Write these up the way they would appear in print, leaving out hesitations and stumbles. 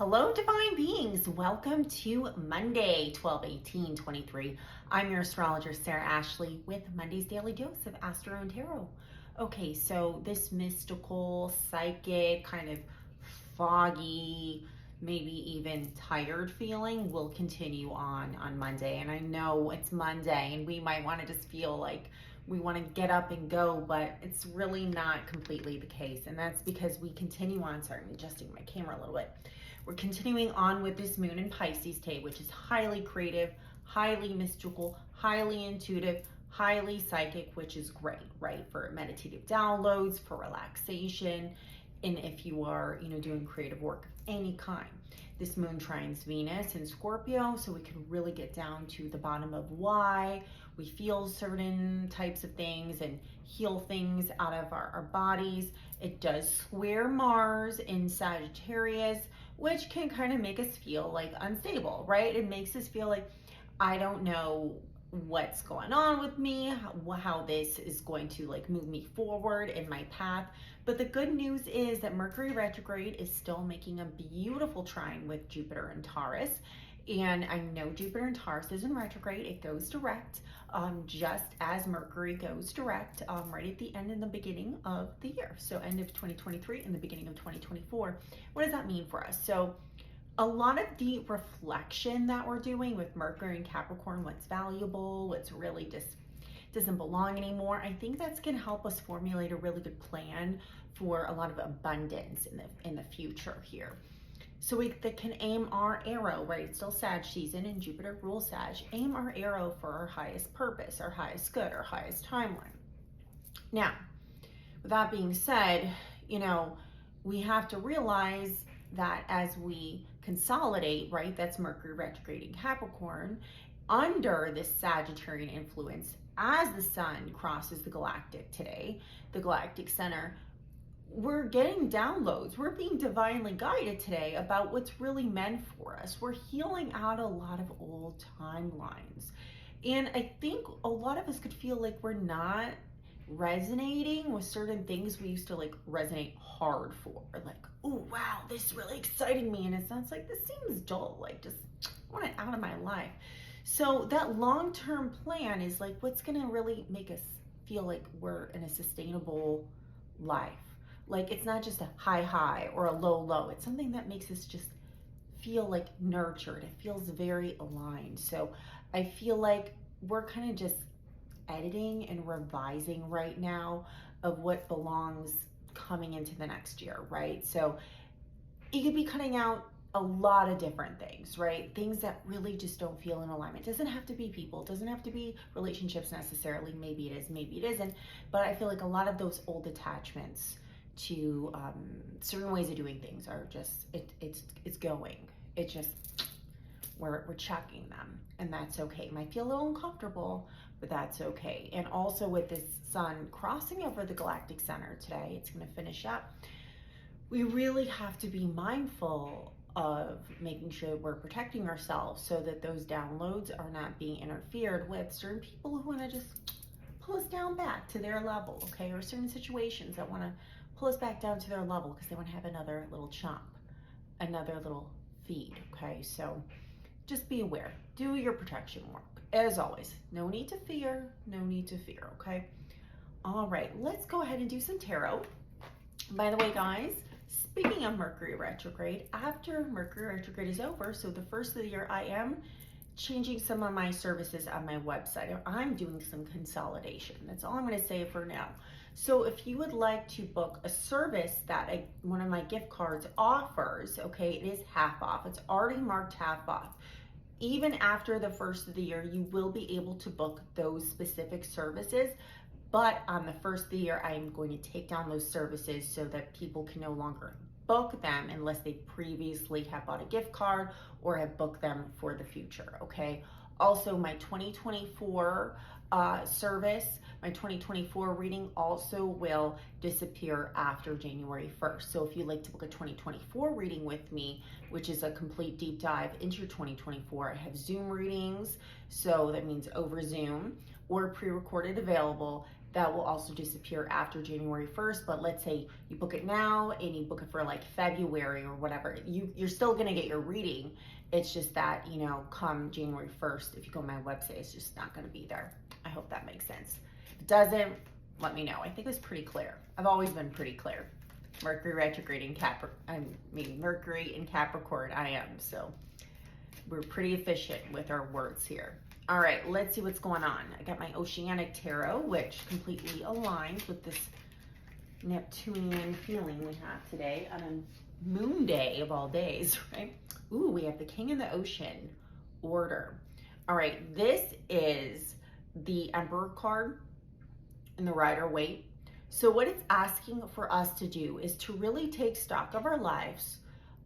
Hello, divine beings. Welcome to Monday, 12/18/23. I'm your astrologer, Sarah Ashley, with Monday's Daily Dose of Astro and Tarot. Okay, so this mystical, psychic, kind of foggy, maybe even tired feeling will continue on Monday. And I know it's Monday and we might want to just feel like we want to get up and go, but it's really not completely the case. And that's because we continue on. Sorry, I'm adjusting my camera a little bit. We're continuing on with this moon in Pisces today, which is highly creative, highly mystical, highly intuitive, highly psychic, which is great, right? For meditative downloads, for relaxation, and if you are, doing creative work of any kind. This moon trines Venus in Scorpio, so we can really get down to the bottom of why we feel certain types of things and heal things out of our bodies. It does square Mars in Sagittarius, which can kind of make us feel like unstable, right? It makes us feel like, I don't know what's going on with me, how this is going to like move me forward in my path. But the good news is that Mercury retrograde is still making a beautiful trine with Jupiter and Taurus. And I know Jupiter and Taurus is in retrograde. It goes direct, just as Mercury goes direct right at the end and the beginning of the year. So end of 2023 and the beginning of 2024. What does that mean for us? So a lot of the reflection that we're doing with Mercury and Capricorn, what's valuable, what's really just doesn't belong anymore, I think that's going to help us formulate a really good plan for a lot of abundance in the future here. So we can aim our arrow, right? It's still Sag season and Jupiter rules Sag. Aim our arrow for our highest purpose, our highest good, our highest timeline. Now, with that being said, we have to realize that as we consolidate, right, that's Mercury retrograding Capricorn, under this Sagittarian influence, as the sun crosses the galactic today, the galactic center, we're getting downloads. We're being divinely guided today about what's really meant for us. We're healing out a lot of old timelines. And I think a lot of us could feel like we're not resonating with certain things we used to like resonate hard for. Like, oh, wow, this is really exciting me. And it sounds like this seems dull. Like, just I want it out of my life. So that long-term plan is like what's going to really make us feel like we're in a sustainable life. Like it's not just a high or a low. It's something that makes us just feel like nurtured. It feels very aligned. So I feel like we're kind of just editing and revising right now of what belongs coming into the next year, right? So you could be cutting out a lot of different things, right? Things that really just don't feel in alignment. It doesn't have to be people, it doesn't have to be relationships necessarily. Maybe it is, maybe it isn't. But I feel like a lot of those old attachments to certain ways of doing things are just, it's going. It's just, we're chucking them, and that's okay. It might feel a little uncomfortable, but that's okay. And also with this sun crossing over the galactic center today, it's going to finish up. We really have to be mindful of making sure we're protecting ourselves so that those downloads are not being interfered with certain people who want to just pull us down back to their level, okay? Or certain situations that want to pull us back down to their level because they want to have another little chomp, another little feed, okay? So just be aware. Do your protection work. As always, no need to fear, okay? All right, let's go ahead and do some tarot. By the way, guys, speaking of Mercury retrograde, after Mercury retrograde is over, so the first of the year, I am changing some of my services on my website. I'm doing some consolidation. That's all I'm going to say for now. So if you would like to book a service that one of my gift cards offers, okay, it is half off. It's already marked half off. Even after the first of the year, you will be able to book those specific services. But on the first of the year, I am going to take down those services so that people can no longer book them unless they previously have bought a gift card or have booked them for the future, okay? Also, my 2024 service, my 2024 reading also will disappear after January 1st. So if you'd like to book a 2024 reading with me, which is a complete deep dive into your 2024, I have Zoom readings, so that means over Zoom, or pre-recorded available. that will also disappear after January 1st. But let's say you book it now and you book it for like February or whatever, you're still going to get your reading. It's just that, you know, come January 1st, if you go to my website, it's just not going to be there. I hope that makes sense. If it doesn't, let me know. I think it was pretty clear. I've always been pretty clear. Mercury retrograde in Mercury in Capricorn, I am. So we're pretty efficient with our words here. All right, let's see what's going on. I got my Oceanic Tarot, which completely aligns with this Neptunian feeling we have today on a moon day of all days, right? Ooh, we have the King in the Ocean order. All right, this is the Emperor card and the Rider-Waite. So what it's asking for us to do is to really take stock of our lives,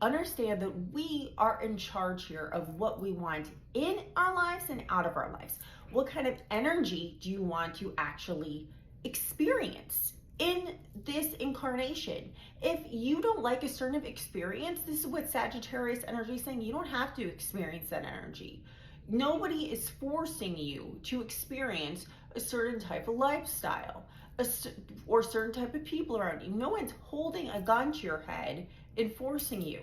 understand that we are in charge here of what we want in our lives and out of our lives. What kind of energy do you want to actually experience in this incarnation? If you don't like a certain experience, this is what Sagittarius energy is saying. You don't have to experience that energy. Nobody is forcing you to experience a certain type of lifestyle or certain type of people around you. No one's holding a gun to your head and forcing you.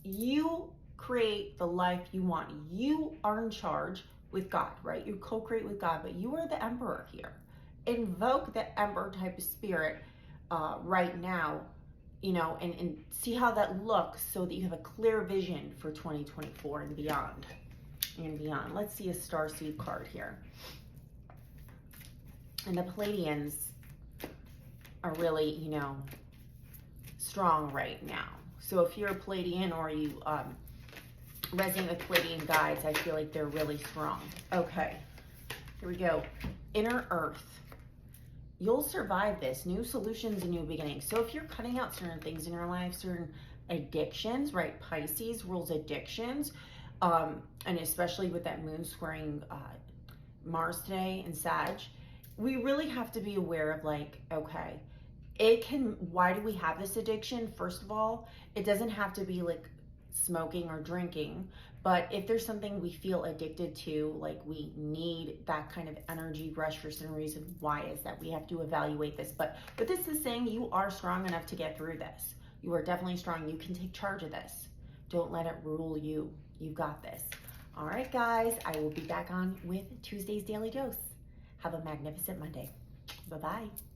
You create the life you want. You are in charge with God, right? You co-create with God, but you are the Emperor here. Invoke the Emperor type of spirit right now, you know, and see how that looks so that you have a clear vision for 2024 and beyond. Let's see a starseed card here. And the Pleiadians are really, you know, strong right now. So if you're a Pleiadian or you resonate with Pleiadian guides, I feel like they're really strong. Okay, here we go. Inner Earth. You'll survive this. New solutions and new beginnings. So if you're cutting out certain things in your life, certain addictions, right? Pisces rules addictions. And especially with that moon squaring Mars today in Sag, we really have to be aware of like, okay, why do we have this addiction? First of all, it doesn't have to be like smoking or drinking, but if there's something we feel addicted to, like we need that kind of energy rush for some reason, why is that? We have to evaluate this. But this is saying you are strong enough to get through this. You are definitely strong. You can take charge of this. Don't let it rule you. You've got this. All right, guys, I will be back on with Tuesday's Daily Dose. Have a magnificent Monday. Bye-bye.